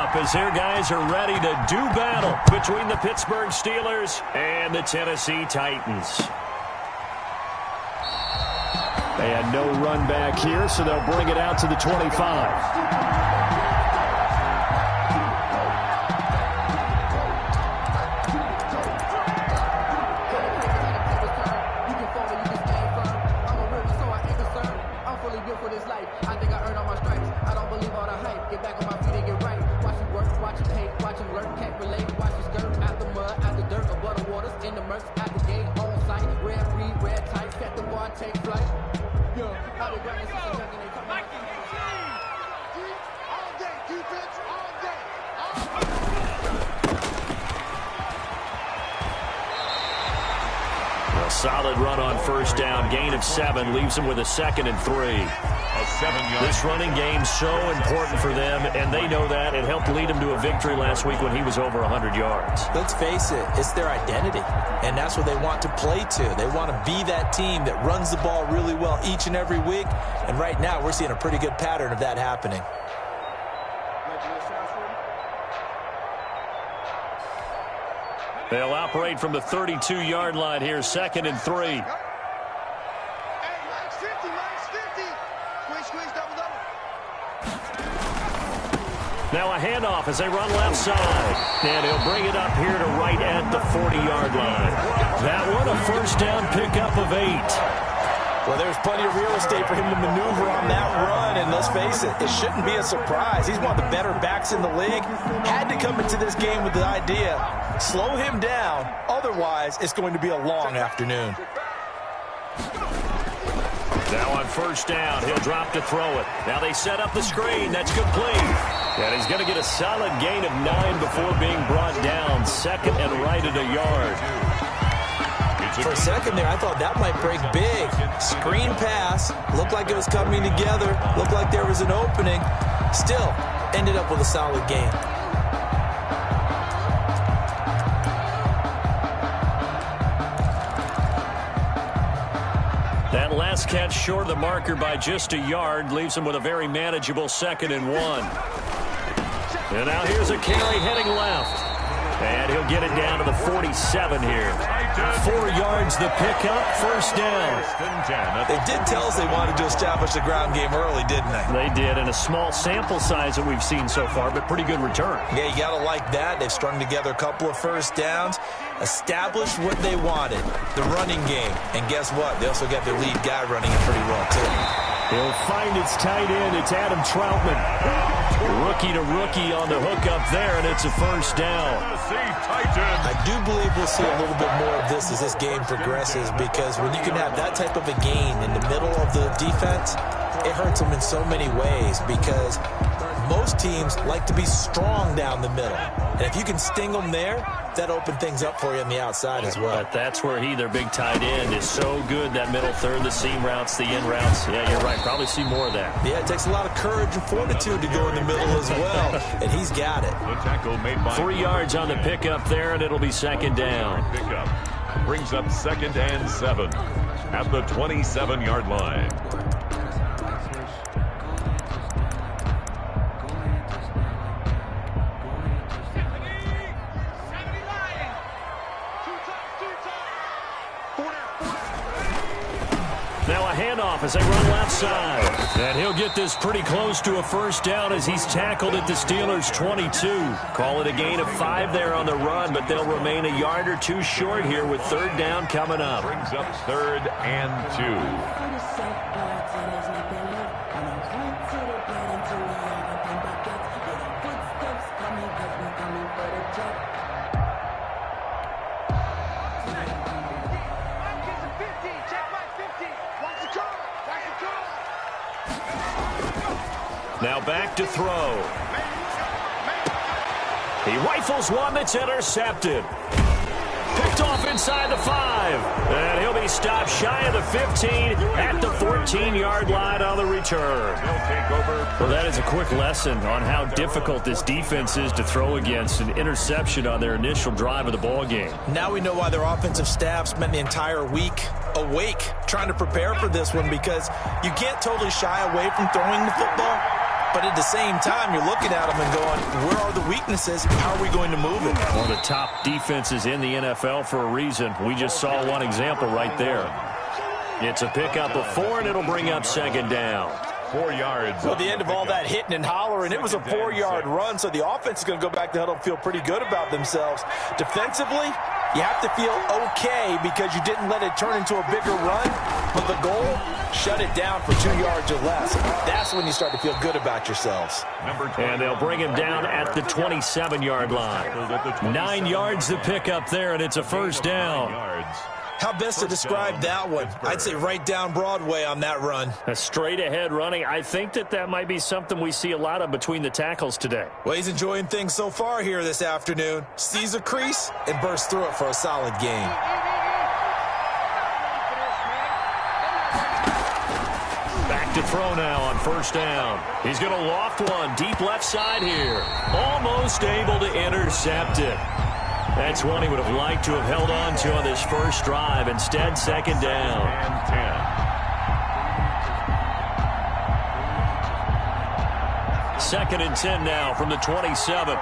up as their guys are ready to do battle between the Pittsburgh Steelers and the Tennessee Titans. They had no run back here, so they'll bring it out to the 25. A solid run on first down, gain of 7, leaves them with a 2nd and 3. This running game's so important for them, and they know that. It helped lead them to a victory last week when he was over 100 yards. Let's face it, it's their identity, and that's what they want to play to. They want to be that team that runs the ball really well each and every week, and right now we're seeing a pretty good pattern of that happening. They'll operate from the 32-yard line here, 2nd and 3. Now a handoff as they run left side. And he'll bring it up here to right at the 40-yard line. That one a first down pickup of 8. Well, there's plenty of real estate for him to maneuver on that run, and let's face it, it shouldn't be a surprise. He's one of the better backs in the league. Had to come into this game with the idea, slow him down, otherwise it's going to be a long afternoon. Now on first down, he'll drop to throw it. Now they set up the screen. That's complete. And he's going to get a solid gain of 9 before being brought down. 2nd and right at a yard. For a second there, I thought that might break big. Screen pass. Looked like it was coming together. Looked like there was an opening. Still, ended up with a solid gain. That last catch short of the marker by just a yard leaves him with a very manageable 2nd and 1. And now here's a carry heading left. And he'll get it down to the 47 here. 4 yards the pickup, first down. They did tell us they wanted to establish the ground game early, didn't they? They did, and a small sample size that we've seen so far, but pretty good return. Yeah, you got to like that. They've strung together a couple of first downs, established what they wanted, the running game. And guess what? They also got their lead guy running it pretty well, too. He'll find its tight end. It's Adam Troutman. Rookie to rookie on the hook up there, and it's a first down. I do believe we'll see a little bit more of this as this game progresses, because when you can have that type of a gain in the middle of the defense, it hurts them in so many ways, because most teams like to be strong down the middle. And if you can sting them there, that opens things up for you on the outside as well. But that's where their big tight end, is so good, that middle third, the seam routes, the in routes. Yeah, you're right. Probably see more of that. Yeah, it takes a lot of courage and fortitude to go in the middle as well, and he's got it. 3 yards on the pickup there, and it'll be 2nd down. Pickup brings up 2nd and 7 at the 27-yard line. Now a handoff as they run left side. And he'll get this pretty close to a first down as he's tackled at the Steelers' 22. Call it a gain of 5 there on the run, but they'll remain a yard or 2 short here with 3rd down coming up. Brings up 3rd and 2. Now back to throw. He rifles one that's intercepted. Picked off inside the 5. And he'll be stopped shy of the 15 at the 14-yard line on the return. Well, that is a quick lesson on how difficult this defense is to throw against. An interception on their initial drive of the ball game. Now we know why their offensive staff spent the entire week awake trying to prepare for this one, because you can't totally shy away from throwing the football. But at the same time, you're looking at them and going, where are the weaknesses? How are we going to move it? One of the top defenses in the NFL for a reason. We just saw one example right there. It's a pickup of 4, and it'll bring up second down. 4 yards. Well, the end of all that hitting and hollering, it was a 4-yard run, so the offense is going to go back to huddle and feel pretty good about themselves. Defensively, you have to feel okay because you didn't let it turn into a bigger run, but the goal, shut it down for 2 yards or less. That's when you start to feel good about yourselves. And they'll bring him down at the 27-yard line. 9 yards to pick up there, and it's a first down. How best to describe that one? I'd say right down Broadway on that run. A straight-ahead running. I think that might be something we see a lot of between the tackles today. Well, he's enjoying things so far here this afternoon. Sees a crease and bursts through it for a solid gain. Back to throw now on first down. He's going to loft one deep left side here. Almost able to intercept it. That's one he would have liked to have held on to on this first drive. Instead, second down. And 10. Second and 10 now from the 27.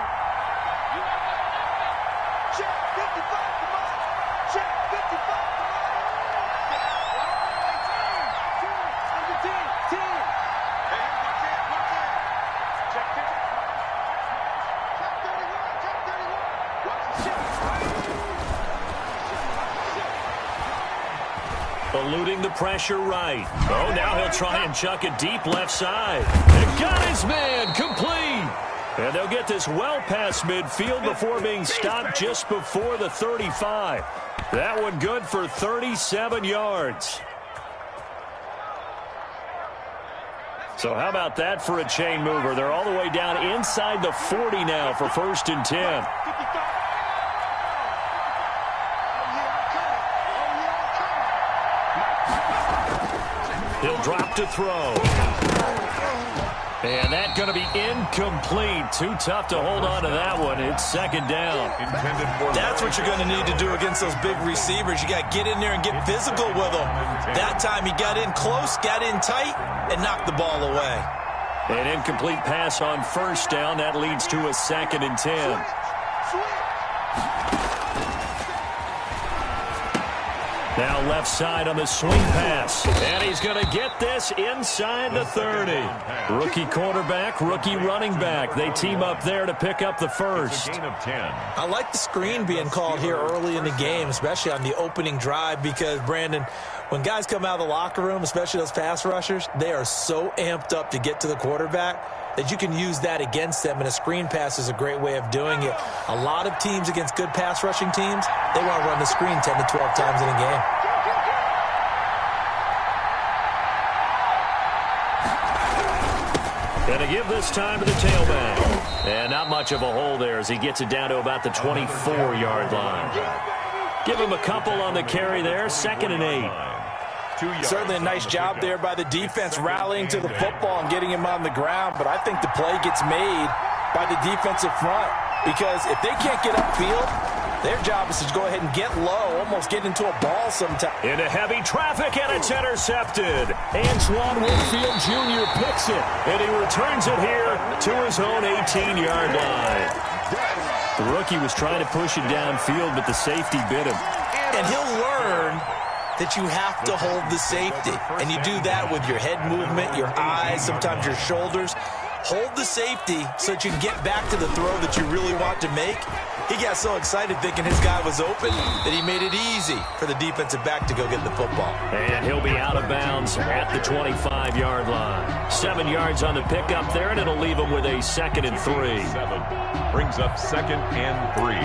Eluding the pressure right. Oh, now he'll try and chuck it deep left side. And got his man complete. And they'll get this well past midfield before being stopped just before the 35. That one good for 37 yards. So how about that for a chain mover? They're all the way down inside the 40 now for first and 10. He'll drop to throw. And that's going to be incomplete. Too tough to hold on to that one. It's second down. That's what you're going to need to do against those big receivers. You got to get in there and get physical with them. That time he got in close, got in tight, and knocked the ball away. An incomplete pass on first down. That leads to a second and 10. Now left side on the swing pass. And he's going to get this inside the 30. Rookie quarterback, rookie running back. They team up there to pick up the first. I like the screen being called here early in the game, especially on the opening drive, because, Brandon, when guys come out of the locker room, especially those pass rushers, they are so amped up to get to the quarterback that you can use that against them, and a screen pass is a great way of doing it. A lot of teams against good pass rushing teams, they want to run the screen 10 to 12 times in a game. Going to give this time to the tailback. And not much of a hole there as he gets it down to about the 24-yard line. Give him a couple on the carry there, second and 8. Certainly a nice job there by the defense rallying to the football and getting him on the ground, but I think the play gets made by the defensive front, because if they can't get upfield, their job is to go ahead and get low, almost get into a ball sometime. Into heavy traffic, and it's intercepted. Antoine Winfield Jr. picks it, and he returns it here to his own 18-yard line. The rookie was trying to push it downfield, but the safety bit him. And he'll learn that you have to hold the safety. And you do that with your head movement, your eyes, sometimes your shoulders. Hold the safety so that you can get back to the throw that you really want to make. He got so excited thinking his guy was open that he made it easy for the defensive back to go get the football. And he'll be out of bounds at the 25-yard line. 7 yards on the pickup there, and it'll leave him with a second and 3. Brings up second and 3.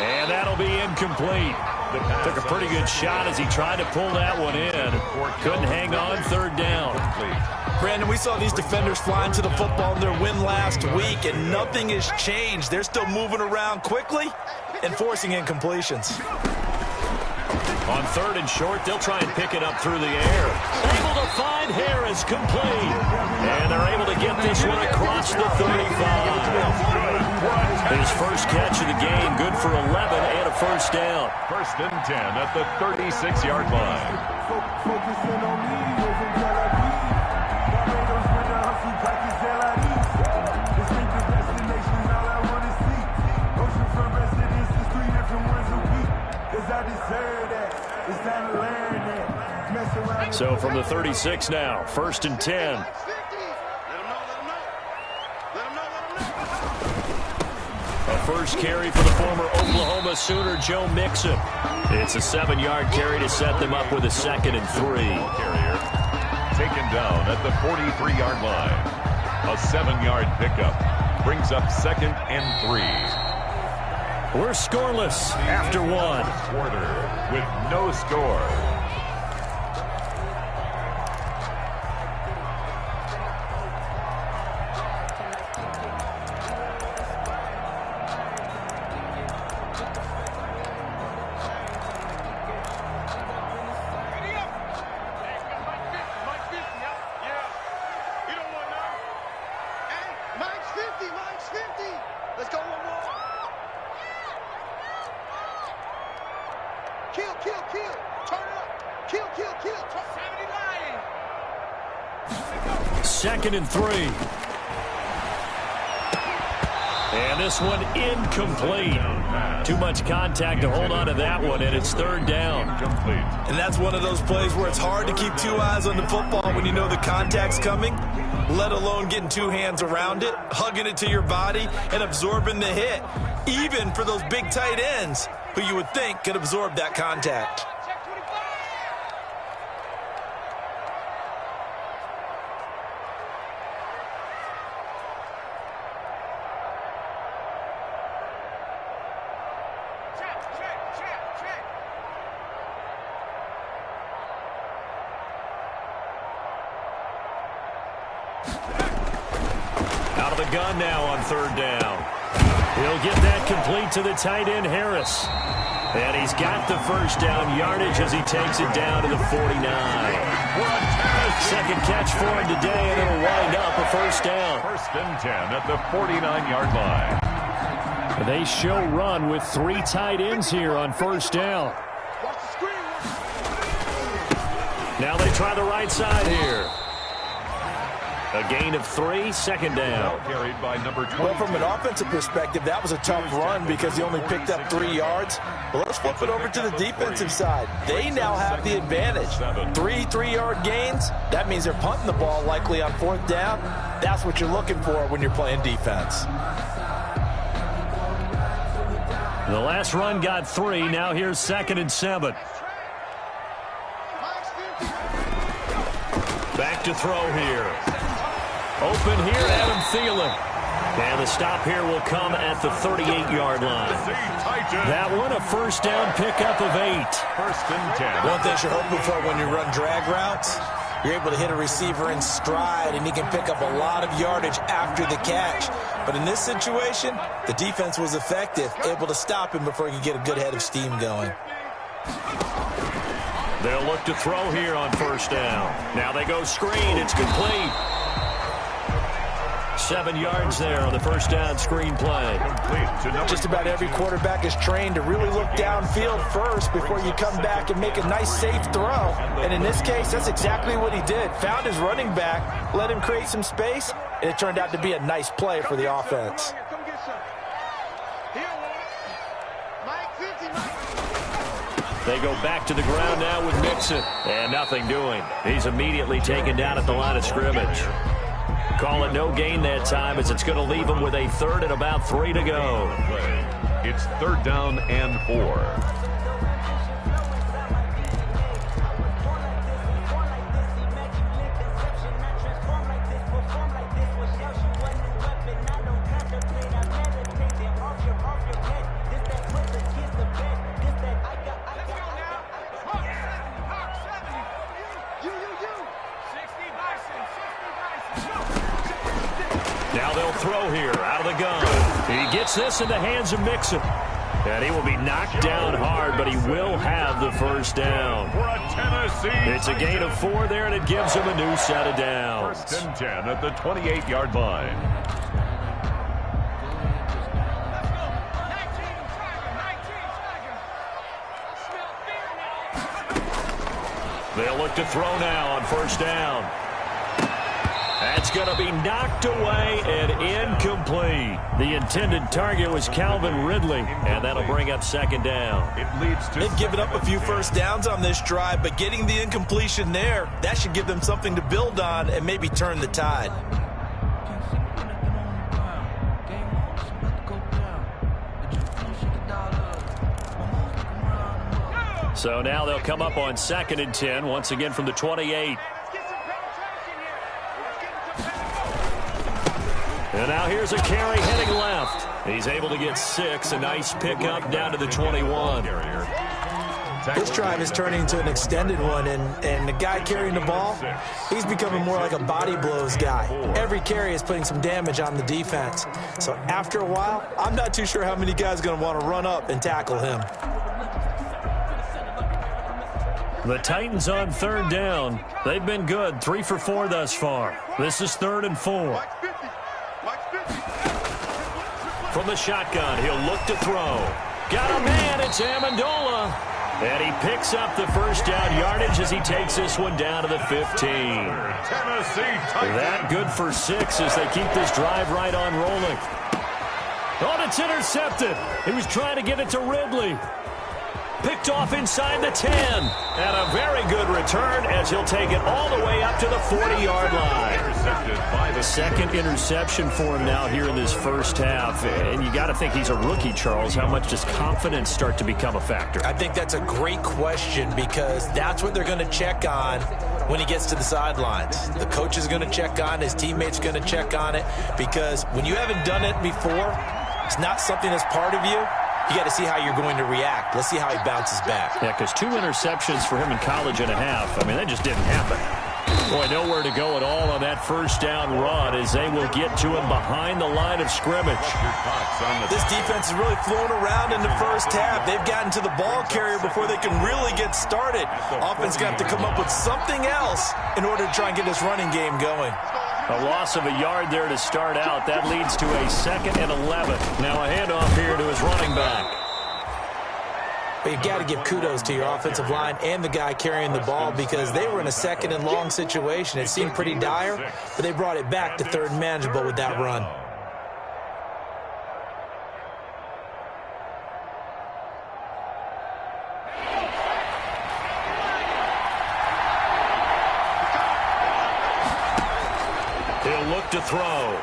And that'll be incomplete. Took a pretty good shot as he tried to pull that one in. Couldn't hang on, third down. Brandon, we saw these defenders flying to the football in their win last week, and nothing has changed. They're still moving around quickly, and forcing incompletions. On 3rd and short, they'll try and pick it up through the air. Able to find Harris, complete. And they're able to get this one across the 35. His first catch of the game, good for 11 and a first down. 1st and 10 at the 36-yard line. So from the 36 now, 1st and 10. A first carry for the former Oklahoma Sooner, Joe Mixon. It's a 7-yard carry to set them up with a 2nd and 3. Carrier taken down at the 43-yard line. A 7-yard pickup brings up 2nd and 3. We're scoreless after 1. Quarter with no score. Second and 3. And this one incomplete. Too much contact to hold on to that one, and it's 3rd down. And that's one of those plays where it's hard to keep 2 eyes on the football when you know the contact's coming, let alone getting 2 hands around it, hugging it to your body, and absorbing the hit, even for those big tight ends who you would think could absorb that contact. Out of the gun now on 3rd down. He'll get that complete to the tight end, Harris. And he's got the first down yardage as he takes it down to the 49. Second catch for him today, and it'll wind up a first down. 1st and 10 at the 49-yard line. They show run with 3 tight ends here on first down. Now they try the right side here. A gain of 3, 2nd down. Carried by number 20. Well, from an offensive perspective, that was a tough run because he only picked up 3 yards. But let's flip it over to the defensive side. They now have the advantage. 3 3-yard gains. That means they're punting the ball likely on 4th down. That's what you're looking for when you're playing defense. The last run got 3. Now here's 2nd and 7. Back to throw here. Open here, Adam Thielen. And the stop here will come at the 38-yard line. That one, a first down pickup of 8. 1st and 10. One thing you're hoping for when you run drag routes, you're able to hit a receiver in stride, and he can pick up a lot of yardage after the catch. But in this situation, the defense was effective, able to stop him before he could get a good head of steam going. They'll look to throw here on first down. Now they go screen. It's complete. 7 yards there on the first down screen play. Just about every quarterback is trained to really look downfield first before you come back and make a nice, safe throw. And in this case, that's exactly what he did. Found his running back, let him create some space, and it turned out to be a nice play for the offense. They go back to the ground now with Mixon. And nothing doing. He's immediately taken down at the line of scrimmage. Call it no gain that time as it's going to leave him with a 3rd and about 3 to go. It's 3rd down and 4. Now they'll throw here out of the gun. He gets this in the hands of Mixon. And he will be knocked down hard, but he will have the first down. It's a gain of 4 there, and it gives him a new set of downs. 1st and 10 at the 28-yard line. They'll look to throw now on 1st down. That's going to be knocked away and incomplete. The intended target was Calvin Ridley, and that'll bring up 2nd down. They've given up a few first downs on this drive, but getting the incompletion there, that should give them something to build on and maybe turn the tide. So now they'll come up on 2nd and 10, once again from the 28. And now here's a carry heading left. He's able to get 6, a nice pickup down to the 21. This drive is turning into an extended one, and the guy carrying the ball, he's becoming more like a body blows guy. Every carry is putting some damage on the defense. So after a while, I'm not too sure how many guys are going to want to run up and tackle him. The Titans on 3rd down. They've been good, 3 for 4 thus far. This is 3rd and 4. From the shotgun, he'll look to throw. Got a man, it's Amendola. And he picks up the first down yardage as he takes this one down to the 15. That good for 6 as they keep this drive right on rolling. Oh, it's intercepted. He was trying to get it to Ridley. Picked off inside the 10. And a very good return as he'll take it all the way up to the 40-yard line. The 2nd interception for him now here in this first half. And you got to think he's a rookie, Charles. How much does confidence start to become a factor? I think that's a great question because that's what they're going to check on when he gets to the sidelines. The coach is going to check on, his teammates are going to check on it, because when you haven't done it before, it's not something that's part of you. You got to see how you're going to react. Let's see how he bounces back. Yeah, because 2 interceptions for him in college and a half. I mean, that just didn't happen. Boy, nowhere to go at all on that first down run as they will get to him behind the line of scrimmage. This defense is really flown around in the first half. They've gotten to the ball carrier before they can really get started. Offense got to come up with something else in order to try and get this running game going. A loss of a yard there to start out. That leads to a 2nd and 11. Now a handoff here to his running back. But you've got to give kudos to your offensive line and the guy carrying the ball because they were in a 2nd and long situation. It seemed pretty dire, but they brought it back to 3rd and manageable with that run. He'll look to throw.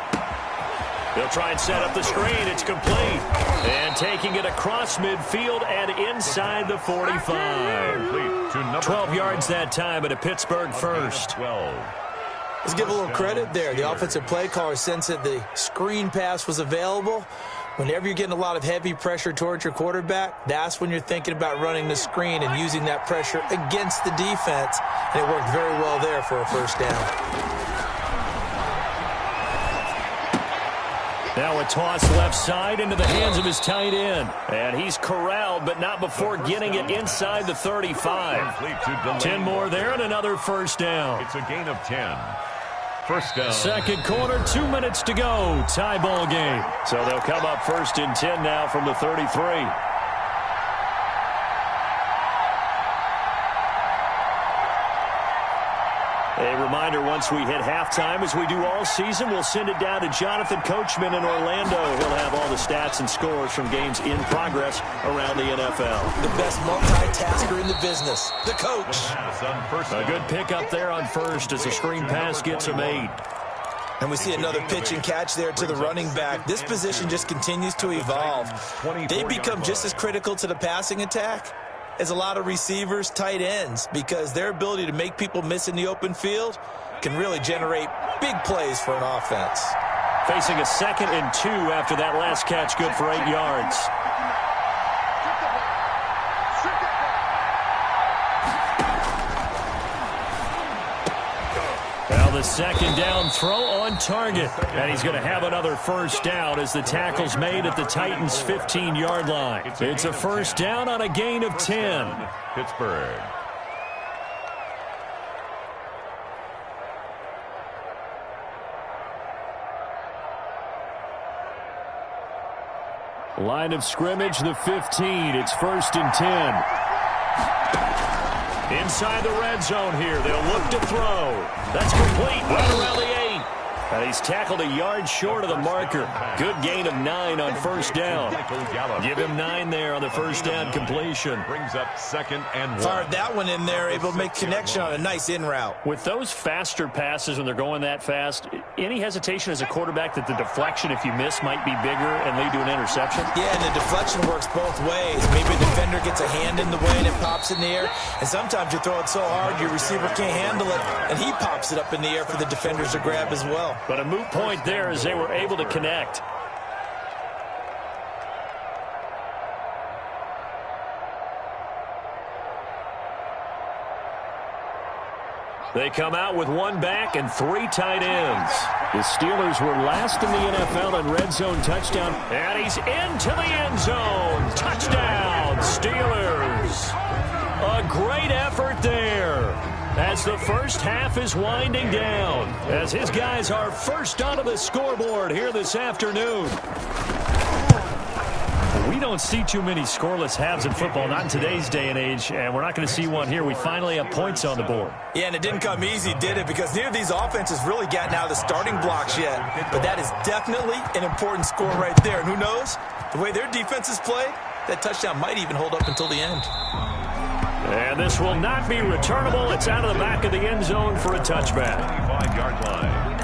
He'll try and set up the screen. It's complete. And taking it across midfield and inside the 45. 12 yards that time at a Pittsburgh first. Let's give a little credit there. The offensive play caller sensed that the screen pass was available. Whenever you're getting a lot of heavy pressure towards your quarterback, that's when you're thinking about running the screen and using that pressure against the defense. And it worked very well there for a first down. Now a toss left side into the hands of his tight end. And he's corralled, but not before getting it inside the 35. 10 more there and another first down. It's a gain of 10. First down. Second quarter, 2 minutes to go. Tie ball game. So they'll come up 1st and 10 now from the 33. A reminder, once we hit halftime, as we do all season, we'll send it down to Jonathan Coachman in Orlando. He'll have all the stats and scores from games in progress around the NFL. The best multitasker in the business, the coach. A good pickup there on first as the screen pass gets him 8. And we see another pitch and catch there to the running back. This position just continues to evolve. They become just as critical to the passing attack as a lot of receivers, tight ends, because their ability to make people miss in the open field can really generate big plays for an offense. Facing a 2nd and 2 after that last catch, good for 8 yards. Well, the the second down throw on target. And he's going to have another first down as the tackle's made at the Titans' 15-yard line. It's a first down on a gain of 10. Pittsburgh. Line of scrimmage, the 15. It's 1st and 10. Inside the red zone here. They'll look to throw. That's complete right around the 8. And he's tackled a yard short of the marker. Good gain of 9 on first down. Give him 9 there on the first down completion. Brings up 2nd and 1. Fired that one in there, able to make connection on a nice in route. With those faster passes when they're going that fast, any hesitation as a quarterback that the deflection, if you miss, might be bigger and lead to an interception? Yeah, and the deflection works both ways. Maybe a defender gets a hand in the way and it pops in the air. And sometimes you throw it so hard your receiver can't handle it, and he pops it up in the air for the defenders to grab as well. But a moot point there as they were able to connect. They come out with 1 back and 3 tight ends. The Steelers were last in the NFL in red zone touchdown. And he's into the end zone. Touchdown, Steelers. A great effort there as the first half is winding down, as his guys are first onto the scoreboard here this afternoon. We don't see too many scoreless halves in football, not in today's day and age, and we're not going to see one here. We finally have points on the board. Yeah, and it didn't come easy, did it? Because neither of these offenses really gotten out of the starting blocks yet. But that is definitely an important score right there. And who knows? The way their defenses play, that touchdown might even hold up until the end. And this will not be returnable. It's out of the back of the end zone for a touchback. 25-yard line.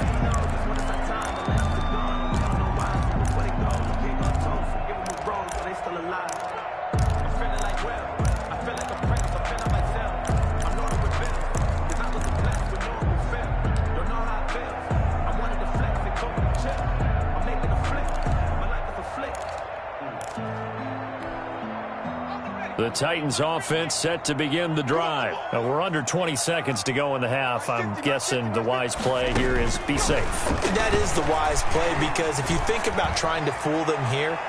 The Titans offense set to begin the drive. We're under 20 seconds to go in the half. I'm guessing the wise play here is be safe. That is the wise play, because if you think about trying to fool them here,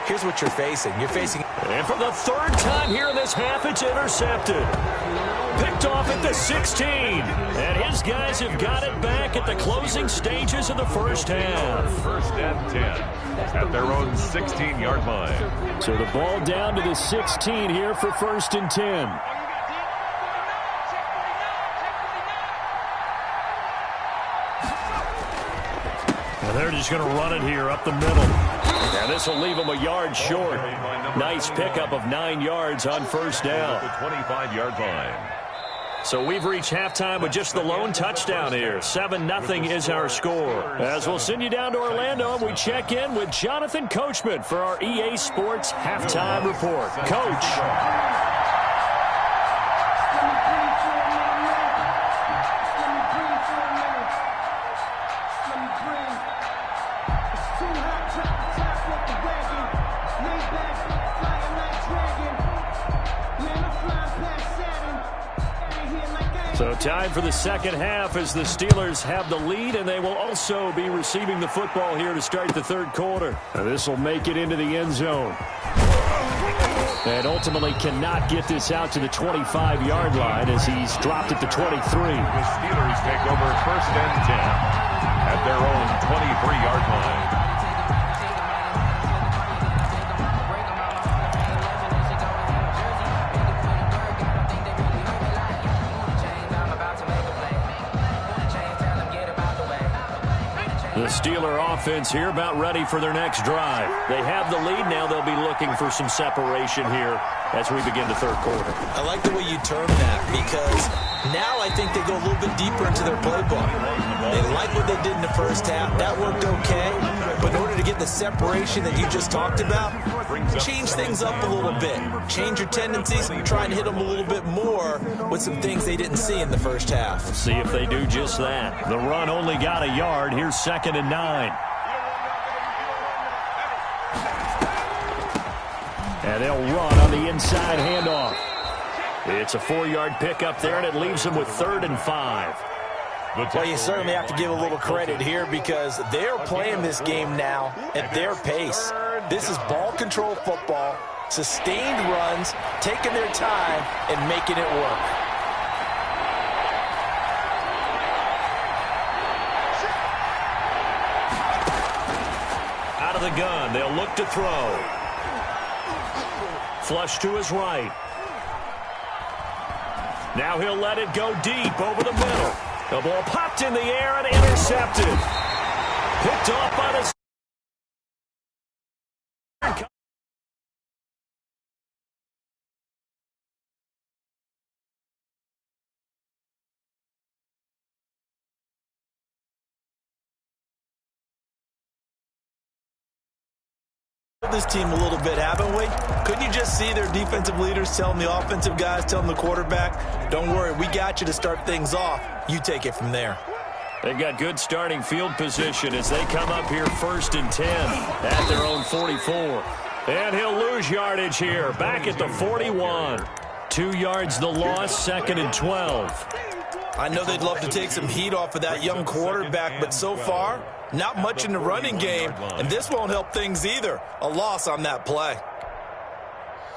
here's what you're facing. You're facing... And for the 3rd time here in this half, it's intercepted. Picked off at the 16. And his guys have got it back at the closing stages of the first half. 1st and 10 at their own 16-yard line. So the ball down to the 16 here for 1st and 10. And they're just going to run it here up the middle. And this will leave them a yard short. Nice pickup of 9 yards on first down. The 25-yard line. So we've reached halftime with just the lone touchdown here. 7-0 is our score. As we'll send you down to Orlando, and we check in with Jonathan Coachman for our EA Sports Halftime Report. Coach. So time for the second half as the Steelers have the lead, and they will also be receiving the football here to start the 3rd quarter. This will make it into the end zone. And ultimately cannot get this out to the 25-yard line as he's dropped at the 23. The Steelers take over 1st and 10 at their own 23-yard line. The Steeler offense here about ready for their next drive. They have the lead. Now they'll be looking for some separation here as we begin the 3rd quarter. I like the way you term that, because now I think they go a little bit deeper into their playbook. They like what they did in the first half. That worked okay. But in order to get the separation that you just talked about, change things up a little bit. Change your tendencies and try and hit them a little bit more with some things they didn't see in the first half. Let's see if they do just that. The run only got a yard. Here's 2nd and 9. And they'll run on the inside handoff. It's a 4-yard pickup there, and it leaves them with 3rd and 5. Well, you certainly have to give a little credit here because they're playing this game now at their pace. This is ball control football, sustained runs, taking their time, and making it work. Out of the gun, they'll look to throw. Flush to his right. Now he'll let it go deep over the middle. The ball popped in the air and intercepted. Picked off by the... This team a little bit, haven't we? Couldn't you just see their defensive leaders telling the offensive guys, telling the quarterback, don't worry, we got you to start things off. You take it from there. They've got good starting field position as they come up here 1st and 10 at their own 44. And he'll lose yardage here, back at the 41. 2 yards the loss, 2nd and 12. I know they'd love to take some heat off of that young quarterback, but so far, not much in the running game, and this won't help things either. A loss on that play.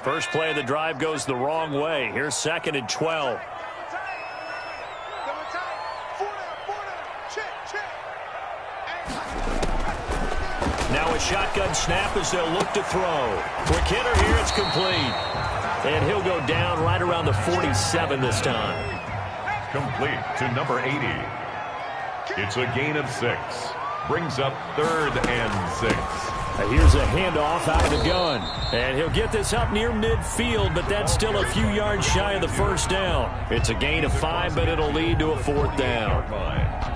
First play of the drive goes the wrong way. Here's 2nd and 12. Now a shotgun snap as they'll look to throw. Quick hitter here, it's complete. And he'll go down right around the 47 this time. Complete to number 80. It's a gain of 6. Brings up 3rd and 6. Here's a handoff out of the gun. And he'll get this up near midfield, but that's still a few yards shy of the first down. It's a gain of 5, but it'll lead to a 4th down.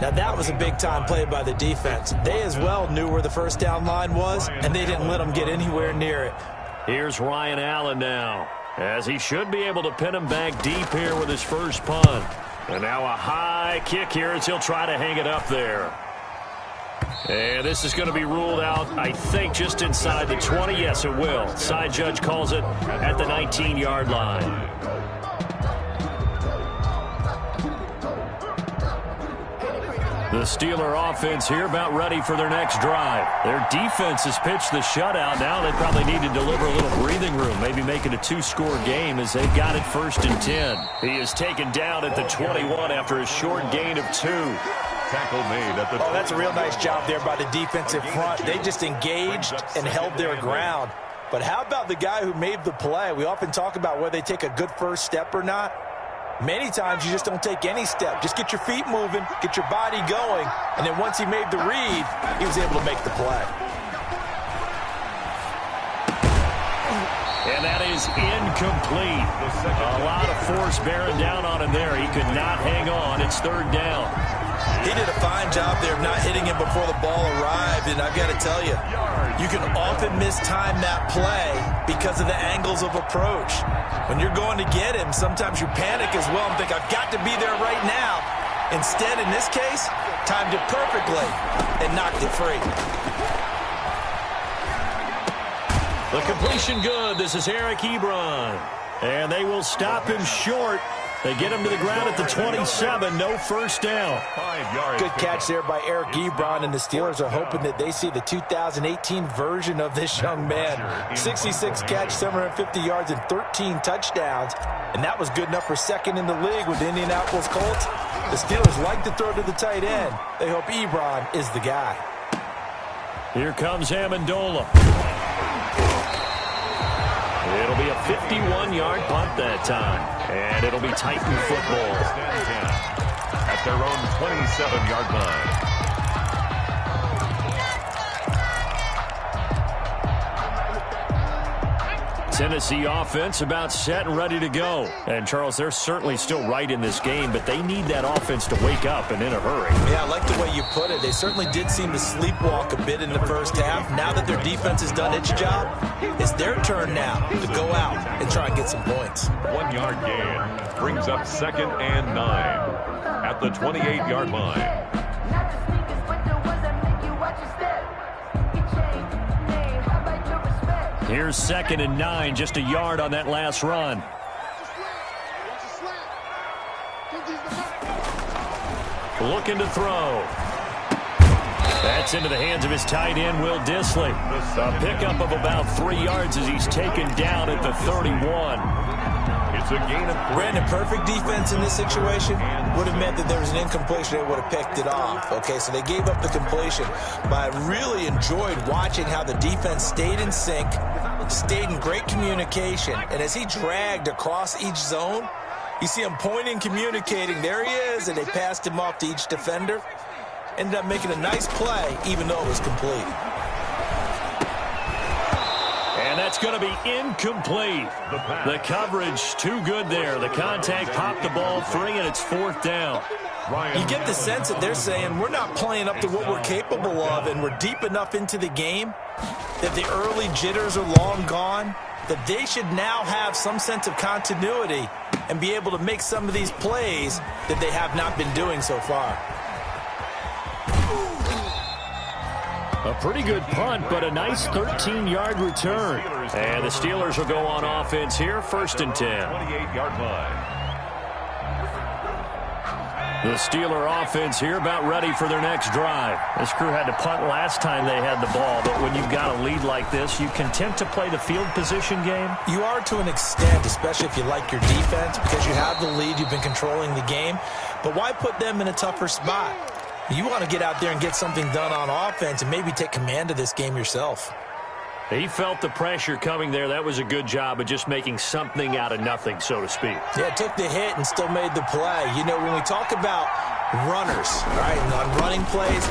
Now that was a big-time play by the defense. They as well knew where the first down line was, and they didn't let them get anywhere near it. Here's Ryan Allen now, as he should be able to pin him back deep here with his first punt. And now a high kick here as he'll try to hang it up there. And this is going to be ruled out, I think, just inside the 20. Yes, it will. Side judge calls it at the 19-yard line. The Steeler offense here about ready for their next drive. Their defense has pitched the shutout. Now they probably need to deliver a little breathing room, maybe make it a 2-score game as they've got it 1st and 10. He is taken down at the 21 after a short gain of 2. Tackle made at the... Oh, that's a real nice job there by the defensive front. They just engaged and held their ground. But how about the guy who made the play? We often talk about whether they take a good first step or not. Many times you just don't take any step. Just get your feet moving, get your body going, and then once he made the read, he was able to make the play. And that is incomplete. A lot of force bearing down on him there. He could not hang on. It's 3rd down. He did a fine job there of not hitting him before the ball arrived, and I've got to tell you, you can often mistime that play because of the angles of approach. When you're going to get him, sometimes you panic as well and think, I've got to be there right now. Instead, in this case, timed it perfectly and knocked it free. The completion good. This is Eric Ebron. And they will stop him short. They get him to the ground at the 27. No first down. Good catch there by Eric Ebron, and the Steelers are hoping that they see the 2018 version of this young man. 66 catch, 750 yards, and 13 touchdowns. And that was good enough for 2nd in the league with the Indianapolis Colts. The Steelers like to throw to the tight end. They hope Ebron is the guy. Here comes Amendola. It'll be a 51-yard punt that time. And it'll be Titan football. At their own 27-yard line. Tennessee offense about set and ready to go. And, Charles, they're certainly still right in this game, but they need that offense to wake up and in a hurry. Yeah, I like the way you put it. They certainly did seem to sleepwalk a bit in the first half. Now that their defense has done its job, it's their turn now to go out and try and get some points. 1-yard gain brings up 2nd and 9 at the 28-yard line. Here's 2nd and 9, just a yard on that last run. looking to throw. That's into the hands of his tight end, Will Dissly. A pickup of about 3 yards as he's taken down at the 31. It's a gain of 3. Brandon, perfect defense in this situation would have meant that there was an incompletion. They would have picked it off. Okay, so they gave up the completion. But I really enjoyed watching how the defense stayed in sync, stayed in great communication. And as he dragged across each zone, you see him pointing, communicating. There he is, and they passed him off to each defender. Ended up making a nice play, even though it was complete. And that's going to be incomplete. The coverage too good there. The contact popped the ball free, and it's 4th down. You get the sense that they're saying we're not playing up to what we're capable of, and we're deep enough into the game that the early jitters are long gone, that they should now have some sense of continuity and be able to make some of these plays that they have not been doing so far. A pretty good punt, but a nice 13-yard return. And the Steelers will go on offense here, 1st and 10. 28-yard line. The Steeler offense here about ready for their next drive. This crew had to punt last time they had the ball, but when you've got a lead like this, you content to play the field position game? You are to an extent, especially if you like your defense, because you have the lead, you've been controlling the game. But why put them in a tougher spot? You want to get out there and get something done on offense and maybe take command of this game yourself. He felt the pressure coming there. That was a good job of just making something out of nothing, so to speak. Yeah, took the hit and still made the play. You know, when we talk about runners, all right, and on running plays,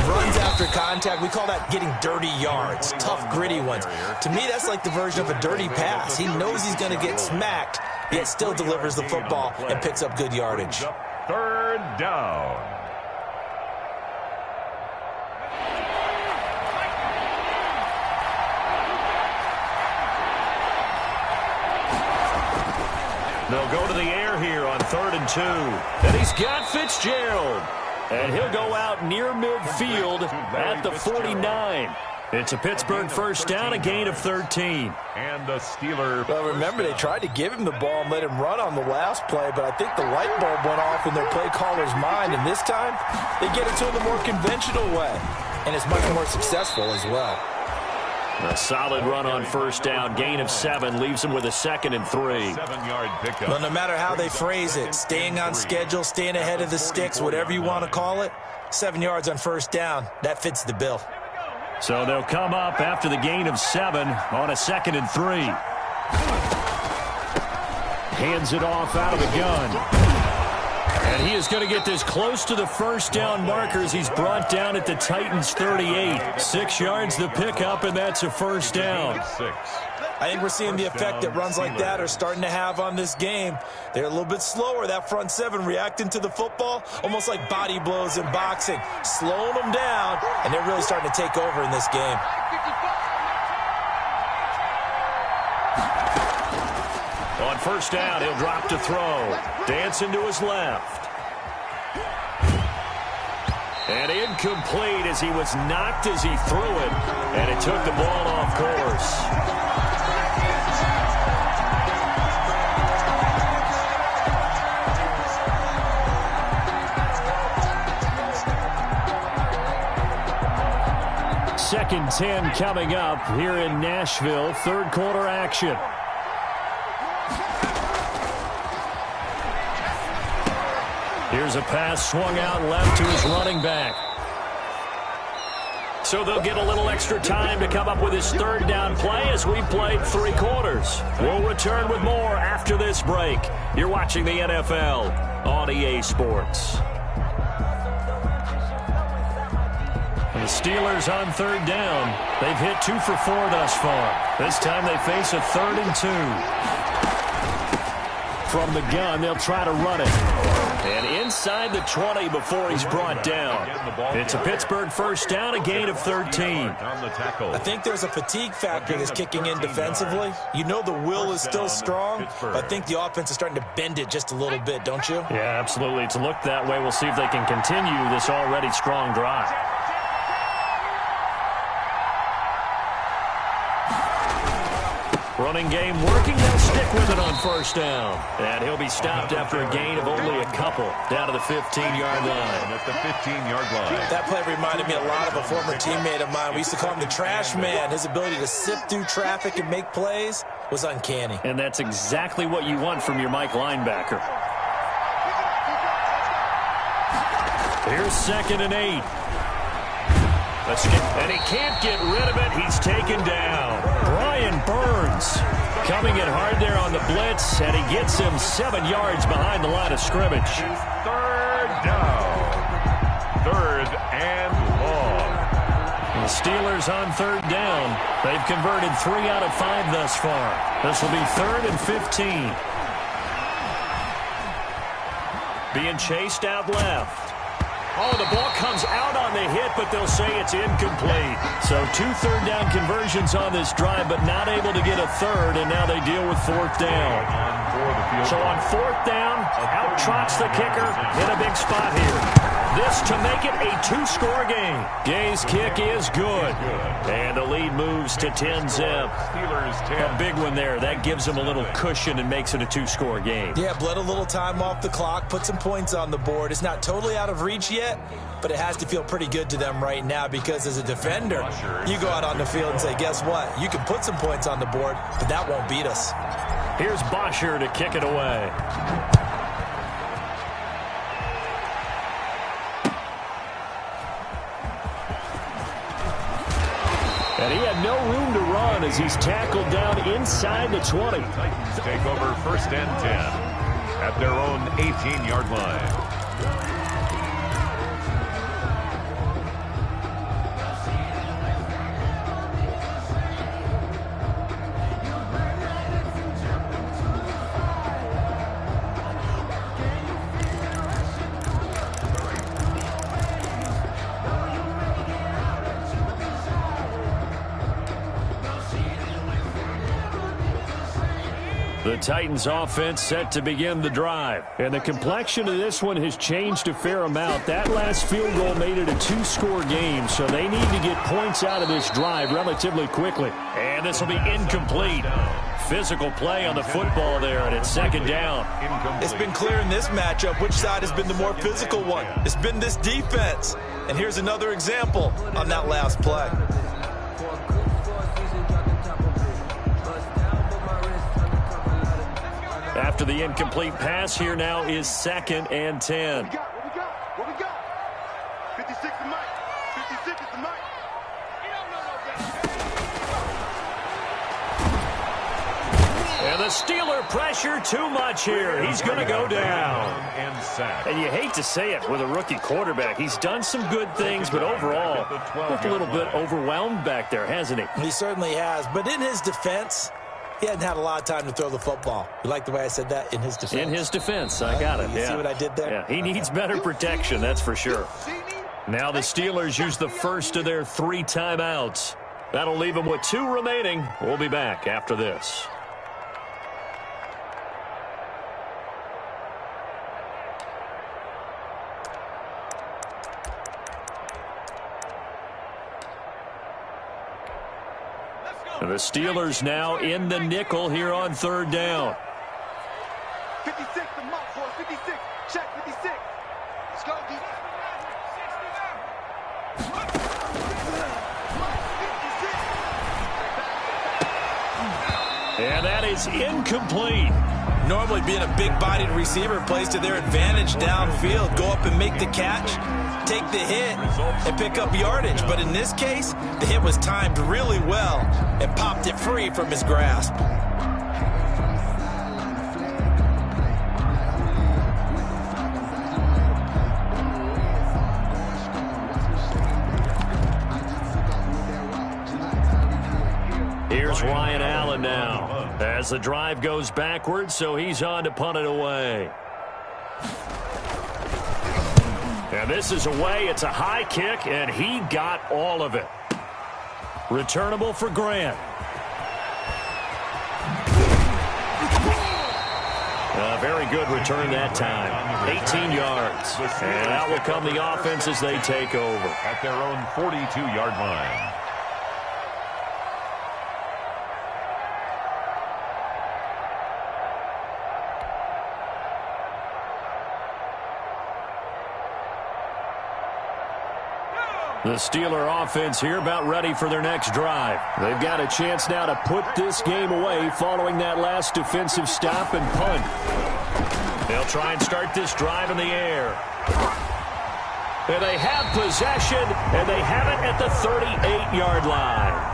runs after contact, we call that getting dirty yards, tough, gritty ones. To me, that's like the version of a dirty pass. He knows he's going to get smacked, yet still delivers the football and picks up good yardage. 3rd down. They'll go to the air here on 3rd and 2. And he's got Fitzgerald. And he'll go out near midfield at the 49. It's a Pittsburgh 1st down, a gain of 13. And the Steelers. Well, remember, they tried to give him the ball and let him run on the last play, but I think the light bulb went off in their play caller's mind, and this time they get it to him the more conventional way, and it's much more successful as well. A solid run on 1st down, gain of 7, leaves him with a 2nd and 3. 7-yard pickup. Well, no matter how they phrase it, staying on schedule, staying ahead of the sticks, whatever you want to call it, 7 yards on 1st down, that fits the bill. So they'll come up after the gain of 7 on a 2nd and 3. Hands it off out of the gun. And he is going to get this close to the 1st down markers. He's brought down at the Titans' 38. 6 yards the pickup, and that's a 1st down. I think we're seeing the effect that runs like that are starting to have on this game. They're a little bit slower, that front 7, reacting to the football, almost like body blows in boxing, slowing them down, and they're really starting to take over in this game. On 1st down, he'll drop to throw. Dancing to his left. And incomplete as he was knocked as he threw it. And it took the ball off course. Second 10 coming up here in Nashville. 3rd quarter action. Here's a pass swung out left to his running back. So they'll get a little extra time to come up with his 3rd down play as we played 3 quarters. We'll return with more after this break. You're watching the NFL on EA Sports. The Steelers on 3rd down. They've hit 2 for 4 thus far. This time they face a 3rd and 2. From the gun, they'll try to run it. And inside the 20 before he's brought down. It's a Pittsburgh 1st down, a gain of 13. I think there's a fatigue factor that's kicking in defensively. You know the will is still strong, but I think the offense is starting to bend it just a little bit, don't you? Yeah, absolutely. It's looked that way. We'll see if they can continue this already strong drive. Running game working. They'll stick with it on 1st down. And he'll be stopped after a gain of only a couple. couple down to the 15-yard line. At the 15-yard line. That play reminded me a lot of a former teammate of mine. We used to call him the trash man. His ability to sift through traffic and make plays was uncanny. And that's exactly what you want from your Mike linebacker. Here's 2nd and 8. And he can't get rid of it. He's taken down. Brian Burns coming in hard there on the blitz, and he gets him 7 yards behind the line of scrimmage. 3rd down. 3rd and long. The Steelers on 3rd down. They've converted 3 out of 5 thus far. This will be 3rd and 15. Being chased out left. Oh, the ball comes out on the hit, but they'll say it's incomplete. So 2 third-down conversions on this drive, but not able to get a third, and now they deal with 4th down. So on 4th down, out trots the kicker in a big spot here. This to make it a 2-score game. Gay's kick is good. And the lead moves to 10-zip. A big one there. That gives them a little cushion and makes it a 2-score game. Yeah, bled a little time off the clock, put some points on the board. It's not totally out of reach yet, but it has to feel pretty good to them right now because as a defender, you go out on the field and say, guess what? You can put some points on the board, but that won't beat us. Here's Bosher to kick it away. And he had no room to run as he's tackled down inside the 20. Titans take over 1st and 10 at their own 18-yard line. The Titans offense set to begin the drive. And the complexion of this one has changed a fair amount. That last field goal made it a 2-score game, so they need to get points out of this drive relatively quickly. And this will be incomplete. Physical play on the football there, and it's 2nd down. It's been clear in this matchup which side has been the more physical one. It's been this defense. And here's another example on that last play. After the incomplete pass, here now is 2nd and 10. What we got? 56 is Mike. 56 is the Mike. You don't know no better. And the Steeler pressure too much here. He's going to go down. And you hate to say it with a rookie quarterback. He's done some good things, but overall, looked a little bit overwhelmed back there, hasn't he? He certainly has. But in his defense, he hadn't had a lot of time to throw the football. You like the way I said that? In his defense? In his defense. I got it. You see what I did there? Yeah, he needs better protection, that's for sure. Now the Steelers use the first of their 3 timeouts. That'll leave them with 2 remaining. We'll be back after this. And the Steelers now in the nickel here on 3rd down. 56 the Mike for 56. Check 56. Let's go, D. And that is incomplete. Normally being a big-bodied receiver plays to their advantage downfield. Go up and make the catch, take the hit, and pick up yardage. But in this case, the hit was timed really well and popped it free from his grasp. Here's Ryan Allen now as the drive goes backwards, so he's on to punt it away. And this is away. It's a high kick, and he got all of it. Returnable for Grant. A very good return that time. 18 yards. And out will come the offense as they take over. At their own 42-yard line. The Steeler offense here about ready for their next drive. They've got a chance now to put this game away following that last defensive stop and punt. They'll try and start this drive in the air. And they have possession, and they have it at the 38-yard line.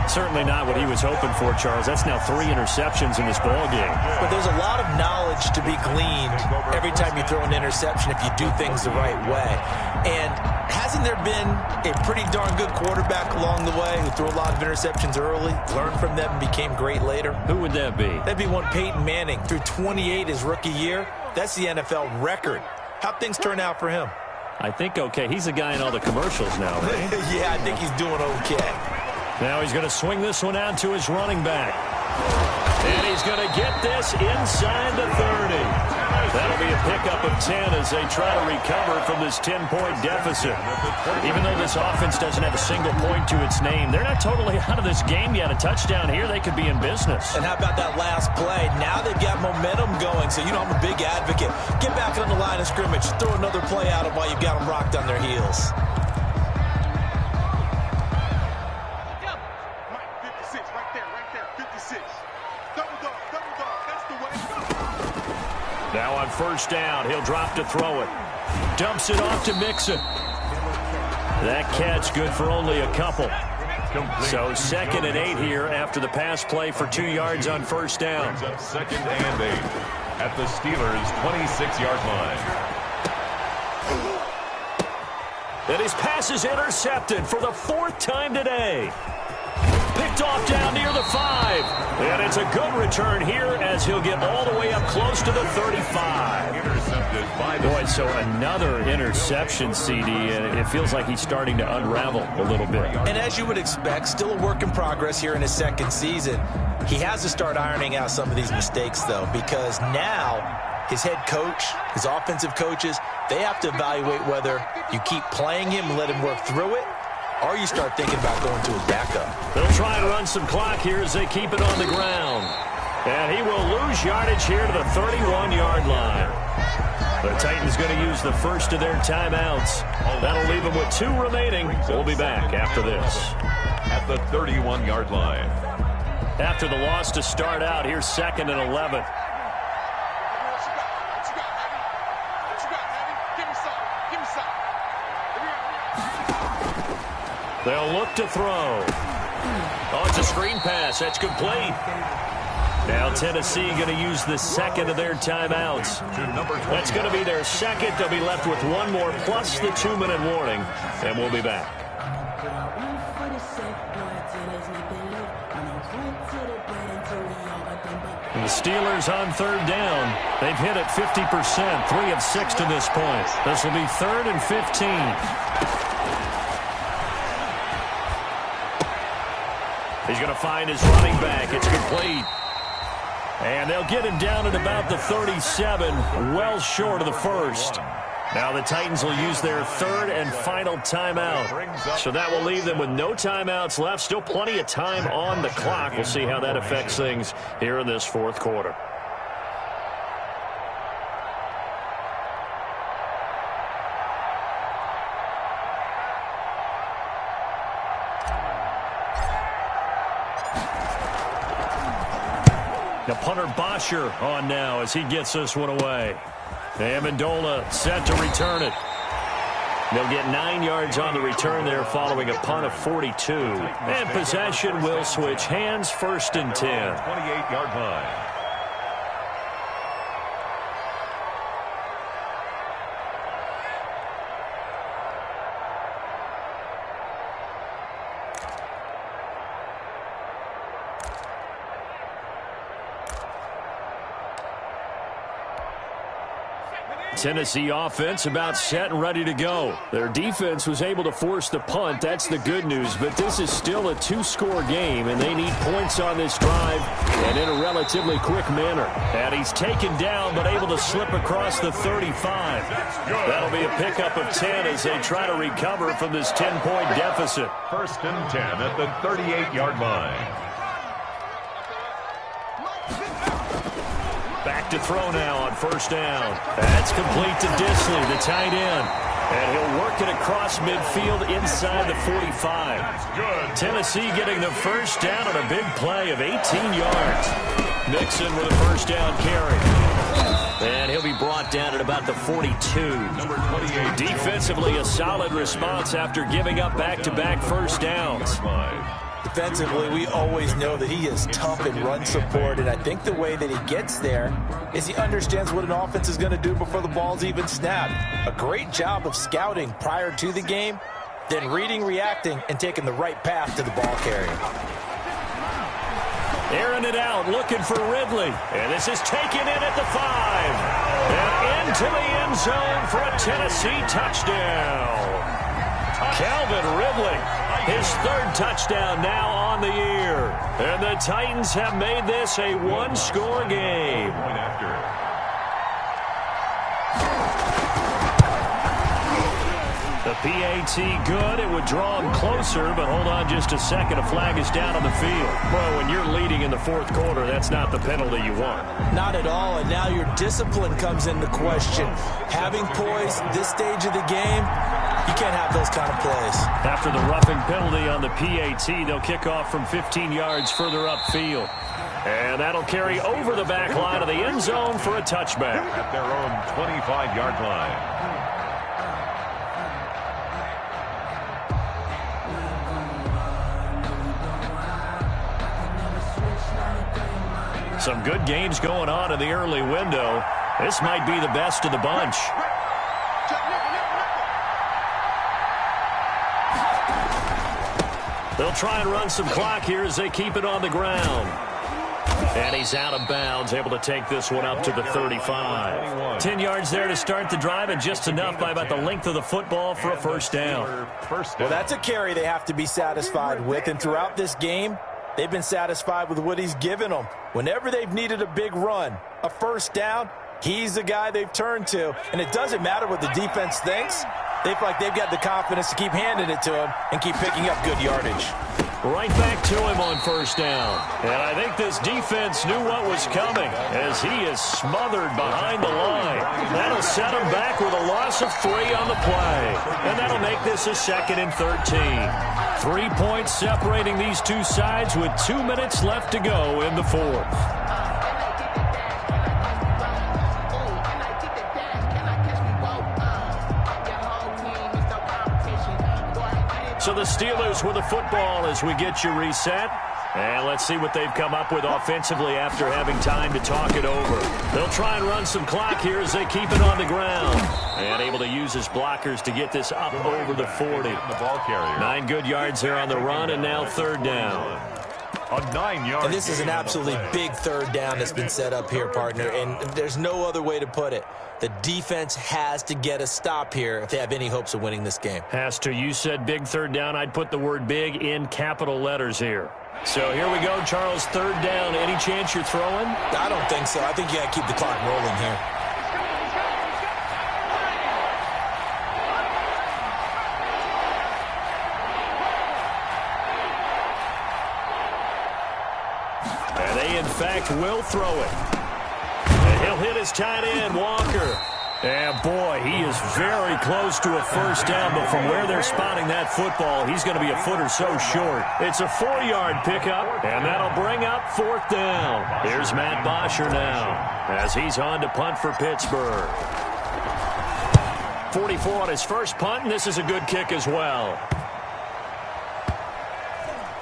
Certainly not what he was hoping for, Charles. That's now 3 interceptions in this ball game. But there's a lot of knowledge to be gleaned every time you throw an interception if you do things the right way. And hasn't there been a pretty darn good quarterback along the way who threw a lot of interceptions early, learned from them, and became great later? Who would that be? That'd be one Peyton Manning. Threw 28 his rookie year. That's the NFL record. How'd things turn out for him? I think okay. He's the guy in all the commercials now, right? Yeah, I think he's doing okay. Now he's going to swing this one out to his running back. And he's going to get this inside the 30. That'll be a pickup of 10 as they try to recover from this 10-point deficit. Even though this offense doesn't have a single point to its name, they're not totally out of this game yet. A touchdown here, they could be in business. And how about that last play? Now they've got momentum going. So, you know, I'm a big advocate. Get back on the line of scrimmage. Throw another play at them while you've got them rocked on their heels. Now on first down, he'll drop to throw it. Dumps it off to Mixon. That catch good for only a couple. So 2nd and 8 here after the pass play for 2 yards on first down. Brings up 2nd and 8 at the Steelers' 26-yard line. And his pass is intercepted for the 4th time today. Picked off down near the 5. And it's a good return here as he'll get all the way up close to the 35. Intercepted by the... Boy, so another interception, CD, and it feels like he's starting to unravel a little bit. And as you would expect, still a work in progress here in his 2nd season. He has to start ironing out some of these mistakes, though, because now his head coach, his offensive coaches, they have to evaluate whether you keep playing him and let him work through it, or you start thinking about going to his backup. They'll try and run some clock here as they keep it on the ground. And he will lose yardage here to the 31-yard line. The Titans going to use the first of their timeouts. That'll leave them with 2 remaining. We'll be back after this. At the 31-yard line. After the loss to start out, here's 2nd and 11. They'll look to throw. Oh, it's a screen pass. That's complete. Now Tennessee going to use the 2nd of their timeouts. That's going to be their 2nd. They'll be left with 1 more plus the 2-minute warning. And we'll be back. And the Steelers on 3rd down. They've hit it 50%, 3 of 6 to this point. This will be 3rd and 15. He's going to find his running back. It's complete. And they'll get him down at about the 37, well short of the 1st. Now the Titans will use their 3rd and final timeout. So that will leave them with no timeouts left. Still plenty of time on the clock. We'll see how that affects things here in this 4th quarter. The punter Bosher on now as he gets this one away. Amendola set to return it. They'll get 9 yards on the return there following a punt of 42. And possession will switch hands, 1st and 10. 28-yard line. Tennessee offense about set and ready to go. Their defense was able to force the punt. That's the good news. But this is still a 2-score game, and they need points on this drive and in a relatively quick manner. And he's taken down but able to slip across the 35. That'll be a pickup of 10 as they try to recover from this 10-point deficit. 1st and 10 at the 38-yard line. Back to throw now on 1st down. That's complete to Disley, the tight end. And he'll work it across midfield inside the 45. Tennessee getting the first down on a big play of 18 yards. Mixon with a first down carry. And he'll be brought down at about the 42. Number 28. Defensively, a solid response after giving up back-to-back first downs. Defensively, we always know that he is tough in run support, and I think the way that he gets there is he understands what an offense is going to do before the ball's even snapped. A great job of scouting prior to the game, then reading, reacting, and taking the right path to the ball carrier. Airing it out, looking for Ridley. And this is taken in at the 5. And into the end zone for a Tennessee touchdown. Calvin Ridley, his third touchdown now on the year. And the Titans have made this a one-score game. The PAT good. It would draw him closer, but hold on just a second. A flag is down on the field. Bro, when you're leading in the fourth quarter, that's not the penalty you want. Not at all, and now your discipline comes into question. Having poise this stage of the game, you can't have those kind of plays. After the roughing penalty on the PAT, they'll kick off from 15 yards further upfield. And that'll carry over the back line of the end zone for a touchback. At their own 25-yard line. Some good games going on in the early window. This might be the best of the bunch. They'll try and run some clock here as they keep it on the ground. And he's out of bounds, able to take this one up to the 35. 10 yards there to start the drive, and just enough by about the length of the football for a first down. Well, that's a carry they have to be satisfied with, and throughout this game, they've been satisfied with what he's given them. Whenever they've needed a big run, a first down, he's the guy they've turned to. And it doesn't matter what the defense thinks. They feel like they've got the confidence to keep handing it to him and keep picking up good yardage. Right back to him on first down. And I think this defense knew what was coming as he is smothered behind the line. That'll set him back with a loss of 3 on the play. And that'll make this a 2nd and 13. 3 points separating these two sides with 2 minutes left to go in the fourth. So the Steelers with the football as we get you reset. And let's see what they've come up with offensively after having time to talk it over. They'll try and run some clock here as they keep it on the ground. And able to use his blockers to get this up over the 40. 9 good yards there on the run, and now third down. A 9-yard. And this is an absolutely big third down that's been set up here, partner. And there's no other way to put it. The defense has to get a stop here if they have any hopes of winning this game. Has to. You said big third down. I'd put the word big in capital letters here. So here we go, Charles. Third down. Any chance you're throwing? I don't think so. I think you got to keep the clock rolling here. And they, in fact, will throw it. And he'll hit his tight end, Walker. And, boy, he is very close to a first down, but from where they're spotting that football, he's going to be a foot or so short. It's a 4-yard pickup, and that'll bring up fourth down. Here's Matt Bosher now as he's on to punt for Pittsburgh. 44 on his first punt, and this is a good kick as well.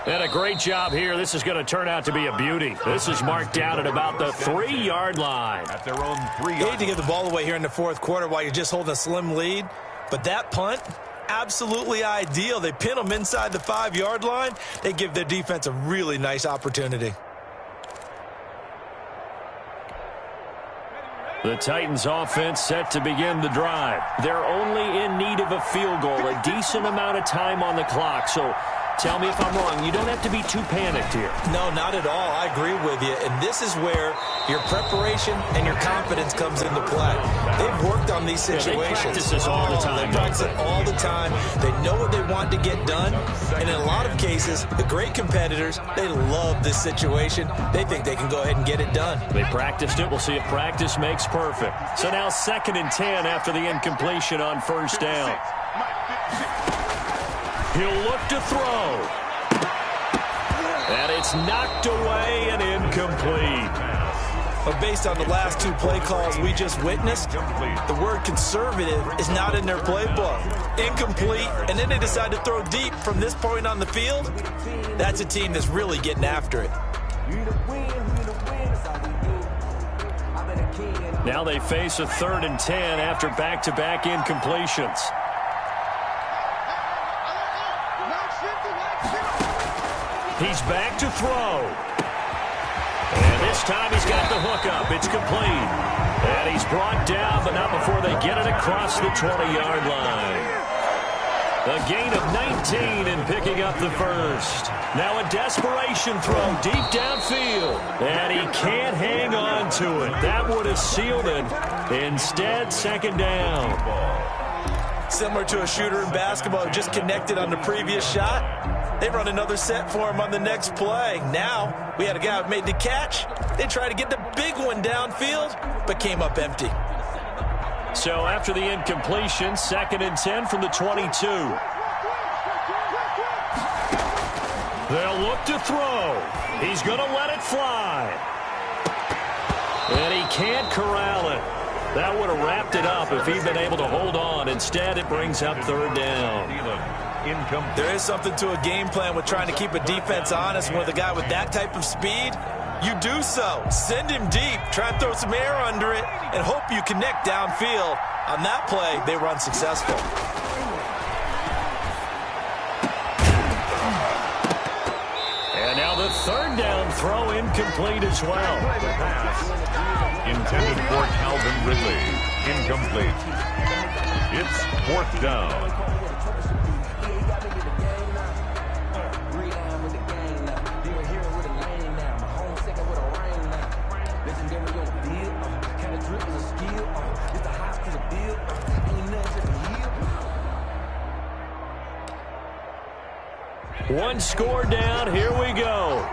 And a great job here. This is going to turn out to be a beauty. This is marked down at about the 3-yard line. At their own 3-yard. They need to give the ball away here in the fourth quarter while you're just holding a slim lead. But that punt, absolutely ideal. They pin them inside the 5-yard line. They give their defense a really nice opportunity. The Titans offense set to begin the drive. They're only in need of a field goal, a decent amount of time on the clock. So tell me if I'm wrong. You don't have to be too panicked here. No, not at all. I agree with you. And this is where your preparation and your confidence comes into play. They've worked on these situations. They practice this all the time. They practice it all the time. They know what they want to get done. And in a lot of cases, the great competitors, they love this situation. They think they can go ahead and get it done. They practiced it. We'll see if practice makes perfect. So now 2nd and 10 after the incompletion on 1st down. He'll look to throw. And it's knocked away and incomplete. But based on the last 2 play calls we just witnessed, the word conservative is not in their playbook. Incomplete, and then they decide to throw deep from this point on the field. That's a team that's really getting after it. Now they face a 3rd and 10 after back-to-back incompletions. He's back to throw. And this time he's got the hook up. It's complete. And he's brought down, but not before they get it across the 20-yard line. A gain of 19 in picking up the first. Now a desperation throw deep downfield. And he can't hang on to it. That would have sealed it. Instead, 2nd down. Similar to a shooter in basketball who just connected on the previous shot. They run another set for him on the next play. Now, we had a guy who made the catch. They tried to get the big one downfield, but came up empty. So after the incompletion, 2nd and 10 from the 22. They'll look to throw. He's going to let it fly. And he can't corral it. That would have wrapped it up if he'd been able to hold on. Instead, it brings up 3rd down. There is something to a game plan with trying to keep a defense honest. With a guy with that type of speed, you do so. Send him deep, try and throw some air under it, and hope you connect downfield. On that play, they were unsuccessful. And now the 3rd down throw incomplete as well. The pass intended for Calvin Ridley. Incomplete. It's 4th down. One score down. Here we go.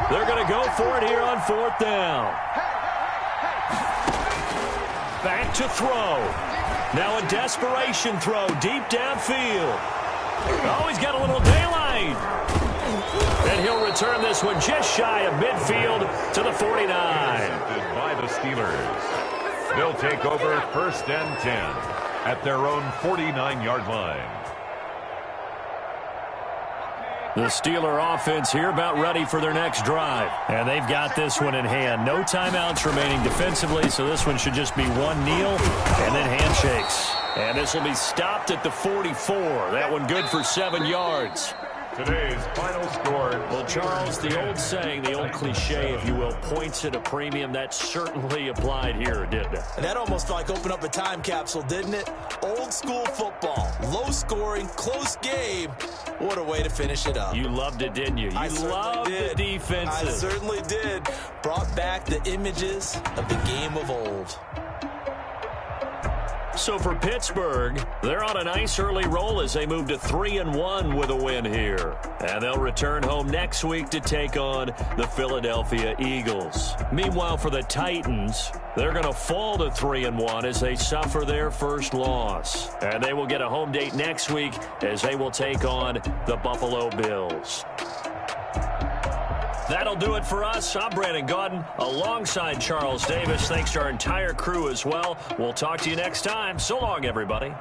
They're going to go for it here on 4th down. Back to throw. Now a desperation throw deep downfield. Oh, he's got a little daylight. And he'll return this one just shy of midfield to the 49. Intercepted by the Steelers. They'll take over 1st and 10 at their own 49-yard line. The Steeler offense here about ready for their next drive. And they've got this one in hand. No timeouts remaining defensively, so this one should just be one kneel and then handshakes. And this will be stopped at the 44. That one good for 7 yards. Today's final score. Well, Charles, the old saying, the old cliche, if you will, points at a premium, that certainly applied here, didn't it? And that almost like opened up a time capsule, didn't it? Old school football, low scoring, close game. What a way to finish it up. You loved it, didn't you? You loved the defenses. I certainly did. Brought back the images of the game of old. So for Pittsburgh, they're on a nice early roll as they move to 3-1 with a win here. And they'll return home next week to take on the Philadelphia Eagles. Meanwhile, for the Titans, they're going to fall to 3-1 as they suffer their first loss. And they will get a home date next week as they will take on the Buffalo Bills. That'll do it for us. I'm Brandon Gaudin alongside Charles Davis. Thanks to our entire crew as well. We'll talk to you next time. So long, everybody.